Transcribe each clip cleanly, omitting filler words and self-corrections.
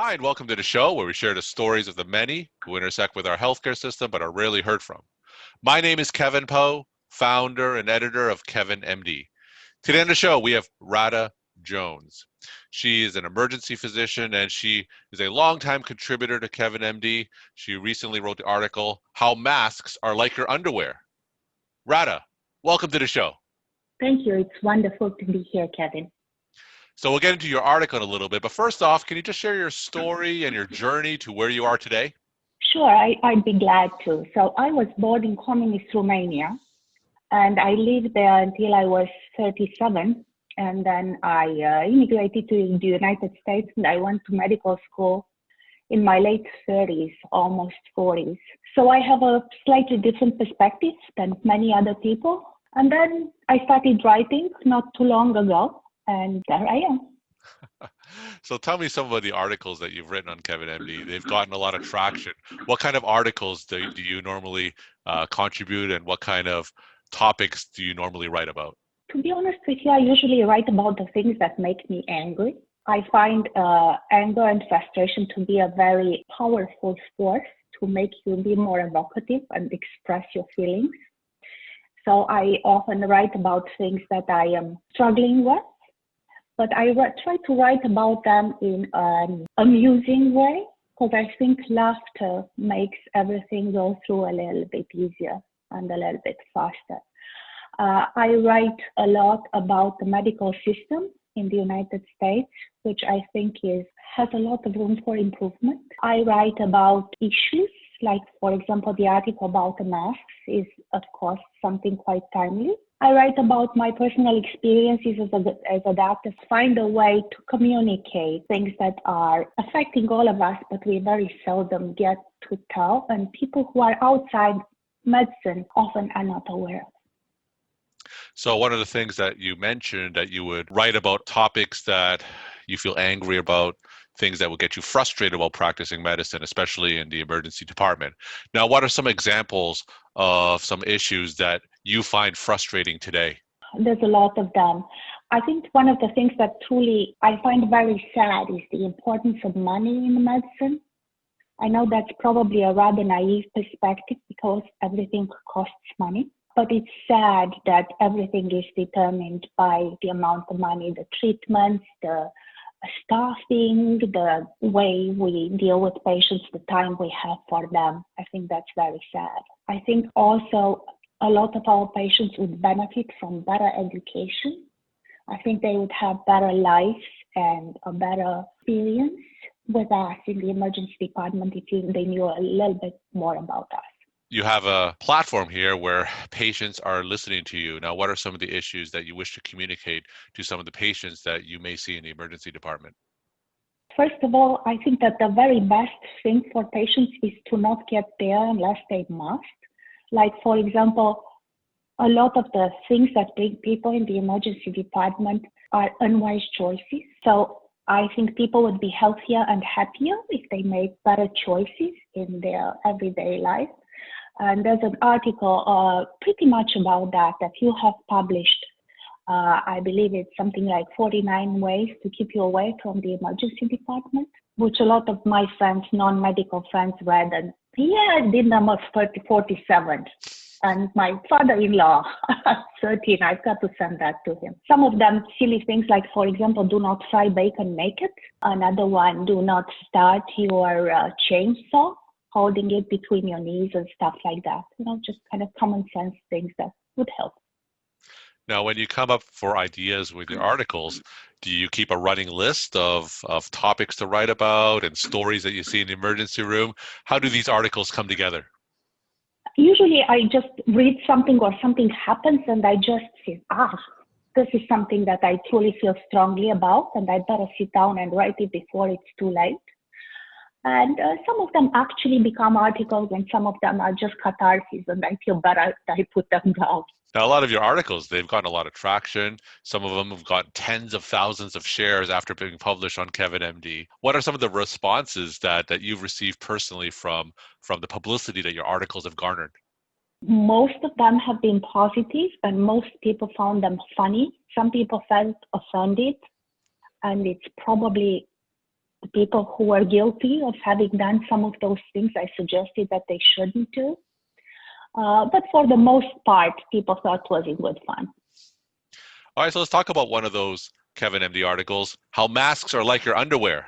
Hi, and welcome to the show where we share the stories of the many who intersect with our healthcare system but are rarely heard from. My name is Kevin Poe, founder and editor of Kevin MD. Today on the show, we have Radha Jones. She is an emergency physician and she is a longtime contributor to Kevin MD. She recently wrote the article, How Masks Are Like Your Underwear. Radha, welcome to the show. Thank you. It's wonderful to be here, Kevin. So we'll get into your article in a little bit, but first off, can you just share your story and your journey to where you are today? Sure, I'd be glad to. So I was born in communist Romania, and I lived there until I was 37. And then I immigrated to the United States, and I went to medical school in my late 30s, almost 40s. So I have a slightly different perspective than many other people. And then I started writing not too long ago. And there I am. So tell me some of the articles that you've written on Kevin MD. They've gotten a lot of traction. What kind of articles do you normally contribute, and what kind of topics do you normally write about? To be honest with you, I usually write about the things that make me angry. I find anger and frustration to be a very powerful force to make you be more evocative and express your feelings. So I often write about things that I am struggling with. But I try to write about them in an amusing way, because I think laughter makes everything go through a little bit easier and a little bit faster. I write a lot about the medical system in the United States, which I think has a lot of room for improvement. I write about issues, like, for example, the article about the masks is, of course, something quite timely. I write about my personal experiences as a doctor, find a way to communicate things that are affecting all of us, but we very seldom get to tell, and people who are outside medicine often are not aware of. So one of the things that you mentioned, that you would write about topics that you feel angry about, things that will get you frustrated while practicing medicine, especially in the emergency department. Now, what are some examples of some issues that you find frustrating today? There's a lot of them. I think one of the things that truly I find very sad is the importance of money in medicine. I know that's probably a rather naive perspective because everything costs money, but it's sad that everything is determined by the amount of money, the treatments, the staffing, the way we deal with patients, the time we have for them. I think that's very sad. I think also a lot of our patients would benefit from better education. I think they would have better lives and a better experience with us in the emergency department if they knew a little bit more about us. You have a platform here where patients are listening to you. Now, what are some of the issues that you wish to communicate to some of the patients that you may see in the emergency department? First of all, I think that the very best thing for patients is to not get there unless they must. Like, for example, a lot of the things that bring people in the emergency department are unwise choices. So I think people would be healthier and happier if they made better choices in their everyday life. And there's an article pretty much about that you have published. I believe it's something like 49 ways to keep you away from the emergency department, which a lot of my friends, non-medical friends, read. And I did number 47. And my father-in-law, 13, I've got to send that to him. Some of them silly things like, for example, do not fry bacon naked. Another one, do not start your chainsaw holding it between your knees and stuff like that. Just kind of common sense things that would help. Now, when you come up for ideas with your articles, do you keep a running list of topics to write about and stories that you see in the emergency room? How do these articles come together? Usually I just read something or something happens and I just say, this is something that I truly feel strongly about and I better sit down and write it before it's too late. And some of them actually become articles and some of them are just catharsis and I feel better that I put them down. Now, a lot of your articles, they've gotten a lot of traction. Some of them have gotten tens of thousands of shares after being published on Kevin MD. What are some of the responses that you've received personally from the publicity that your articles have garnered? Most of them have been positive and most people found them funny. Some people felt offended, and it's probably the people who were guilty of having done some of those things I suggested that they shouldn't do. But for the most part, people thought it was in good fun. All right, so let's talk about one of those Kevin MD articles, how masks are like your underwear.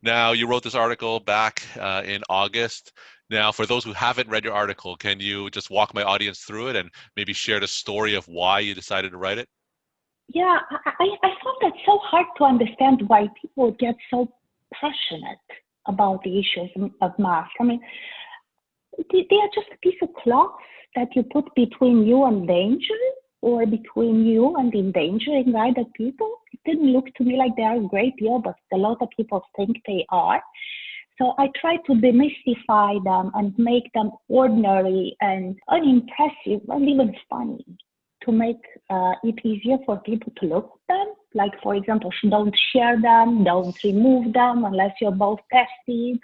Now, you wrote this article back in August. Now, for those who haven't read your article, can you just walk my audience through it and maybe share the story of why you decided to write it? Yeah, I found that so hard to understand why people get so passionate about the issues of masks. I mean, they are just a piece of cloth that you put between you and danger, or between you and endangering other people. It didn't look to me like they are a great deal, but a lot of people think they are. So I try to demystify them and make them ordinary and unimpressive and even funny to make it easier for people to look at them. Like, for example, don't share them, don't remove them unless you're both tested.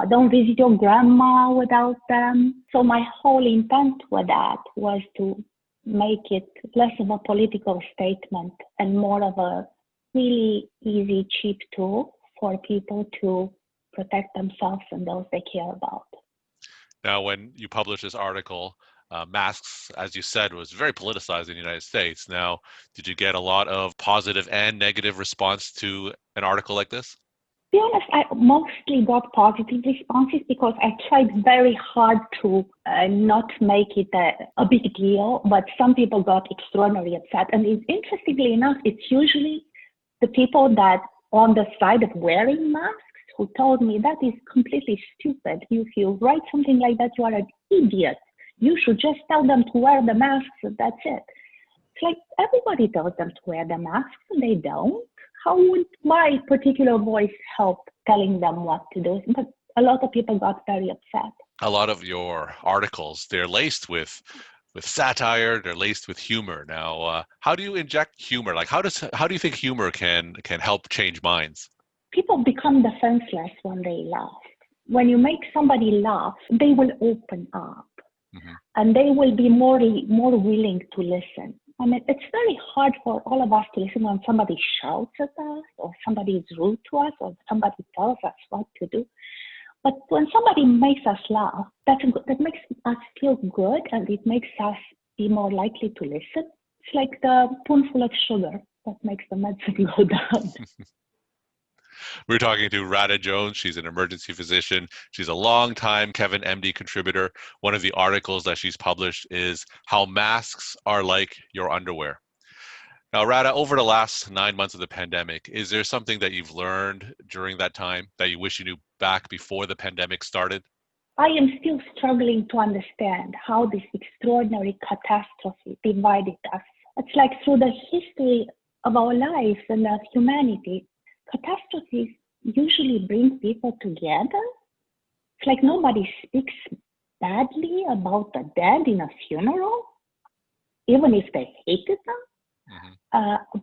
Don't visit your grandma without them. So my whole intent with that was to make it less of a political statement and more of a really easy, cheap tool for people to protect themselves and those they care about. Now, when you published this article, masks, as you said, was very politicized in the United States. Now, did you get a lot of positive and negative response to an article like this? To be honest, I mostly got positive responses because I tried very hard to not make it a big deal, but some people got extraordinarily upset. And interestingly enough, it's usually the people that on the side of wearing masks who told me that is completely stupid. If you write something like that, you are an idiot. You should just tell them to wear the masks and that's it. It's like everybody tells them to wear the masks and they don't. How would my particular voice help telling them what to do? But a lot of people got very upset. A lot of your articles, they're laced with satire, they're laced with humor. Now, how do you inject humor? Like, how do you think humor can help change minds? People become defenseless when they laugh. When you make somebody laugh, they will open up, and they will be more willing to listen. I mean, it's very hard for all of us to listen when somebody shouts at us, or somebody is rude to us, or somebody tells us what to do. But when somebody makes us laugh, that makes us feel good, and it makes us be more likely to listen. It's like the spoonful of sugar that makes the medicine go down. We're talking to Radha Jones. She's an emergency physician. She's a longtime Kevin MD contributor. One of the articles that she's published is How Masks Are Like Your Underwear. Now, Radha, over the last 9 months of the pandemic, is there something that you've learned during that time that you wish you knew back before the pandemic started? I am still struggling to understand how this extraordinary catastrophe divided us. It's like through the history of our lives and of humanity, catastrophes usually bring people together. It's like nobody speaks badly about the dead in a funeral, even if they hated them.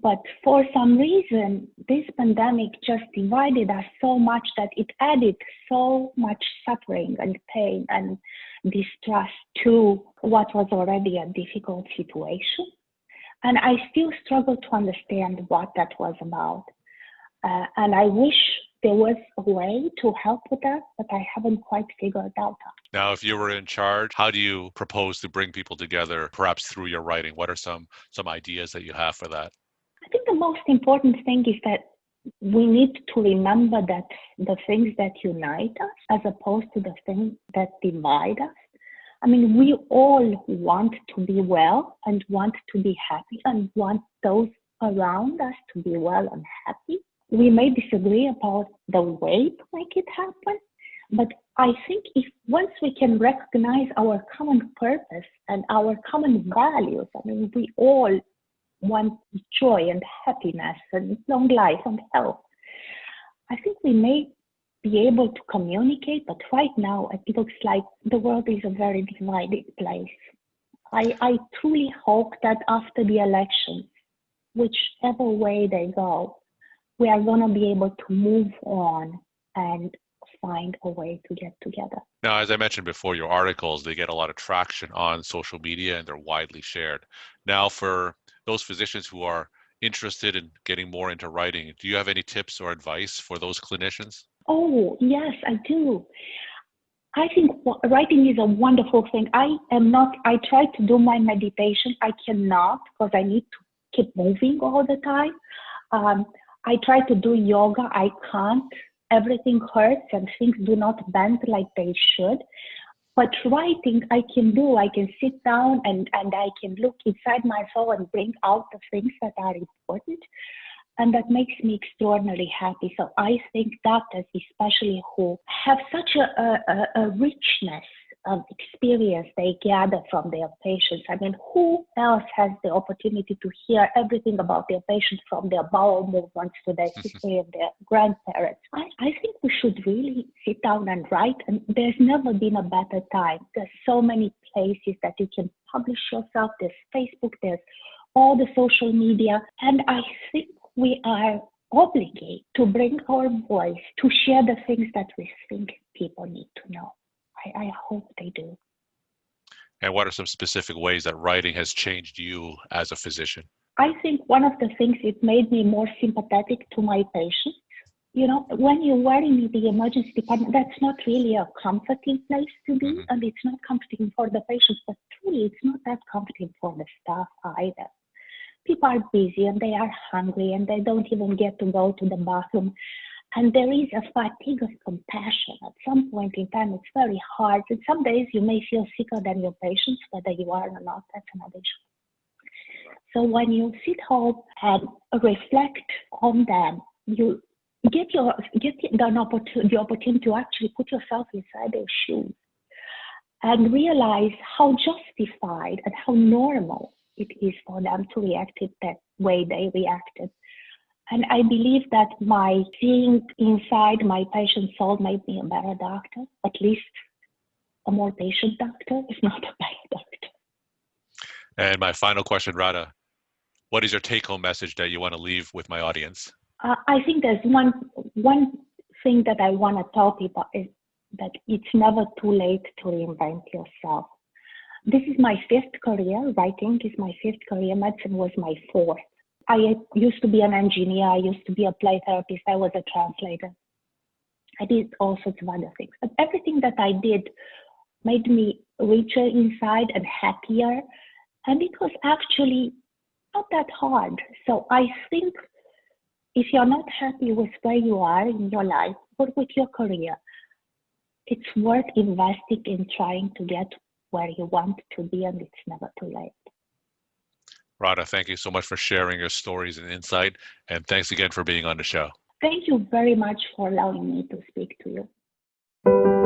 But for some reason, this pandemic just divided us so much that it added so much suffering and pain and distrust to what was already a difficult situation. And I still struggle to understand what that was about. And I wish there was a way to help with that, but I haven't quite figured out how. Now, if you were in charge, how do you propose to bring people together, perhaps through your writing? What are some ideas that you have for that? I think the most important thing is that we need to remember that the things that unite us as opposed to the things that divide us. I mean, we all want to be well and want to be happy and want those around us to be well and happy. We may disagree about the way to make it happen, but I think if once we can recognize our common purpose and our common values, I mean, we all want joy and happiness and long life and health, I think we may be able to communicate, but right now it looks like the world is a very divided place. I truly hope that after the election, whichever way they go, we are going to be able to move on and find a way to get together. Now, as I mentioned before, your articles, they get a lot of traction on social media and they're widely shared. Now, for those physicians who are interested in getting more into writing, do you have any tips or advice for those clinicians? Oh, yes, I do. I think writing is a wonderful thing. I try to do my meditation. I cannot because I need to keep moving all the time. I try to do yoga. I can't. Everything hurts and things do not bend like they should. But writing, I can do. I can sit down and I can look inside my soul and bring out the things that are important. And that makes me extraordinarily happy. So I think doctors, especially who have such a richness of experience they gather from their patients. I mean, who else has the opportunity to hear everything about their patients, from their bowel movements to their history of their grandparents? I think we should really sit down and write, and there's never been a better time. There's so many places that you can publish yourself. There's Facebook, there's all the social media, and I think we are obligated to bring our voice to share the things that we think people need to know. I hope they do. And what are some specific ways that writing has changed you as a physician? I think one of the things, it made me more sympathetic to my patients. You know, when you are in the emergency department, that's not really a comforting place to be, and it's not comforting for the patients, but truly it's not that comforting for the staff either. People are busy and they are hungry and they don't even get to go to the bathroom. And there is a fatigue of compassion. At some point in time, it's very hard. And some days you may feel sicker than your patients, whether you are or not, that's another issue. So when you sit home and reflect on them, you get the opportunity to actually put yourself inside their shoes and realize how justified and how normal it is for them to react in that way they reacted. And I believe that my seeing inside my patient's soul made me a better doctor, at least a more patient doctor, if not a better doctor. And my final question, Radha, what is your take-home message that you want to leave with my audience? I think there's one thing that I want to tell people is that it's never too late to reinvent yourself. This is my fifth career. Writing is my fifth career. Medicine was my fourth. I used to be an engineer. I used to be a play therapist. I was a translator. I did all sorts of other things. But everything that I did made me richer inside and happier. And it was actually not that hard. So I think if you're not happy with where you are in your life or with your career, it's worth investing in trying to get where you want to be, and it's never too late. Radha, thank you so much for sharing your stories and insight, and thanks again for being on the show. Thank you very much for allowing me to speak to you.